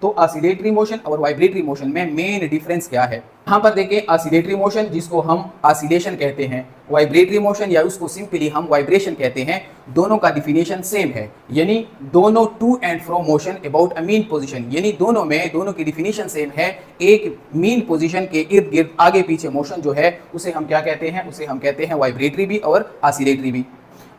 तो oscillatory motion और vibratory motion में मेन डिफरेंस क्या है? यहाँ पर देखें, ऑसिलेटरी मोशन जिसको हम ऑसिलेशन कहते हैं, वाइब्रेटरी मोशन या उसको सिंपली हम वाइब्रेशन कहते हैं, दोनों का डिफिनेशन सेम है। यानी दोनों to and fro motion about a mean position, यानी दोनों की डिफिनेशन सेम है। एक मीन पोजीशन के इर्द गिर्द आगे पीछे मोशन जो है उसे हम क्या कहते हैं? उसे हम कहते हैं वाइब्रेटरी भी और ऑसिलेटरी भी।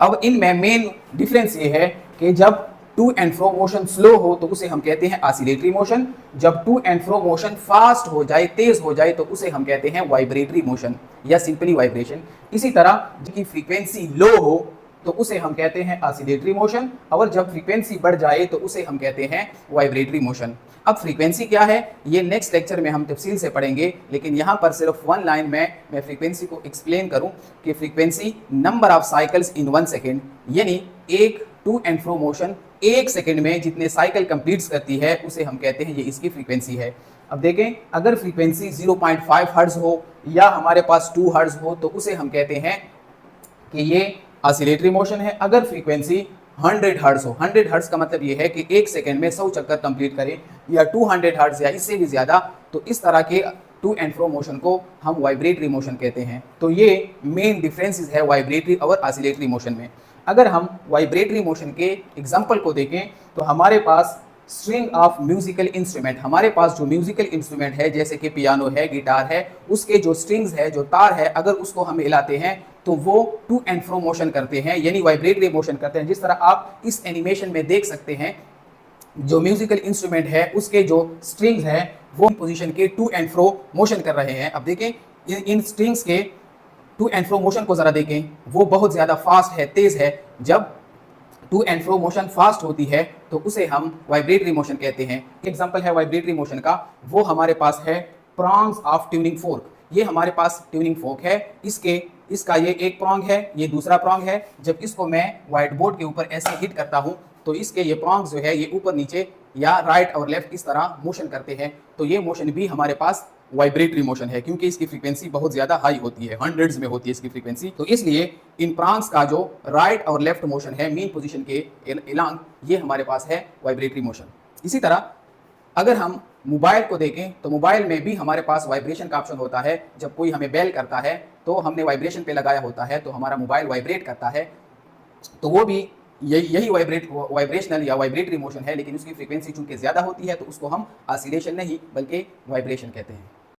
अब इनमें मेन डिफरेंस ये है कि जब to and fro motion slow हो तो उसे हम कहते हैं ऑसिलेटरी मोशन, जब to and fro motion fast हो जाए, तेज हो जाए, तो उसे हम कहते हैं वाइब्रेटरी मोशन या सिंपली वाइब्रेशन। इसी तरह जिसकी फ्रीक्वेंसी लो हो तो उसे हम कहते हैं ऑसिलेटरी मोशन, और जब फ्रीक्वेंसी बढ़ जाए तो उसे हम कहते हैं वाइब्रेटरी मोशन। अब फ्रीक्वेंसी क्या है ये नेक्स्ट लेक्चर में हम तफसील से पढ़ेंगे, लेकिन यहाँ पर सिर्फ वन लाइन में मैं फ्रीक्वेंसी को एक्सप्लेन करूँ कि frequency number of cycles in 1 second, यानी एक to and fro motion 1 second में जितने साइकिल कंप्लीट करती है उसे हम कहते हैं ये इसकी फ्रीक्वेंसी है। अब देखें, अगर फ्रीक्वेंसी 0.5 हर्ट्ज हो या हमारे पास 2 हर्ट्ज हो तो उसे हम कहते हैं कि ये ऑसिलेटरी मोशन है। अगर फ्रीक्वेंसी 100 हर्ट्ज हो, 100 हर्ट्ज का मतलब ये है कि 1 सेकेंड में 100 चक्कर कंप्लीट करें, या 200 हर्ट्ज या इससे भी ज़्यादा, तो इस तरह के टू एंड फ्रो मोशन को हम वाइब्रेटरी मोशन कहते हैं। तो ये मेन डिफरेंसेस है वाइब्रेटरी और ऑसिलेटरी मोशन में। अगर हम वाइब्रेटरी मोशन के एग्जांपल को देखें तो हमारे पास स्ट्रिंग ऑफ म्यूजिकल इंस्ट्रूमेंट, हमारे पास जो म्यूजिकल इंस्ट्रूमेंट है जैसे कि पियानो है, गिटार है, उसके जो स्ट्रिंग्स है, जो तार है, अगर उसको हम हिलाते हैं तो वो टू एंड फ्रो मोशन करते हैं, यानी वाइब्रेटरी मोशन करते हैं। जिस तरह आप इस एनिमेशन में देख सकते हैं, जो म्यूजिकल इंस्ट्रूमेंट है उसके जो स्ट्रिंग्स हैं वो पोजीशन के टू एंड फ्रो मोशन कर रहे हैं। अब देखें इन स्ट्रिंग्स के टू एंड फ्रो मोशन को ज़रा देखें, वो बहुत ज़्यादा फास्ट है, तेज़ है। जब to and fro motion fast होती है तो उसे हम वाइब्रेटरी मोशन कहते हैं। एग्जांपल है वाइब्रेटरी मोशन का, वो हमारे पास है प्रॉन्ग्स ऑफ ट्यूनिंग फोर्क। ये हमारे पास ट्यूनिंग फोर्क है, इसका ये एक प्रॉन्ग है, ये दूसरा प्रॉन्ग है। जब इसको मैं व्हाइट बोर्ड के ऊपर ऐसे हिट करता हूँ तो इसके ये प्रॉन्ग्स जो है ये ऊपर नीचे या राइट और लेफ्ट इस तरह मोशन करते हैं। तो ये मोशन भी हमारे पास वाइब्रेटरी मोशन है, क्योंकि इसकी फ्रीक्वेंसी बहुत ज़्यादा हाई होती है, हंड्रेड्स में होती है इसकी फ्रीक्वेंसी। तो इसलिए इन प्रॉन्ग्स का जो राइट और लेफ्ट मोशन है मीन पोजीशन के इलांग, ये हमारे पास है वाइब्रेटरी मोशन। इसी तरह अगर हम मोबाइल को देखें तो मोबाइल में भी हमारे पास वाइब्रेशन का ऑप्शन होता है। जब कोई हमें बेल करता है तो हमने वाइब्रेशन पे लगाया होता है तो हमारा मोबाइल वाइब्रेट करता है, तो वो भी यही वाइब्रेशनल या वाइब्रेटरी मोशन है, लेकिन उसकी फ्रीक्वेंसी चूंकि ज़्यादा होती है तो उसको हम ऑसिलेशन नहीं बल्कि वाइब्रेशन कहते हैं।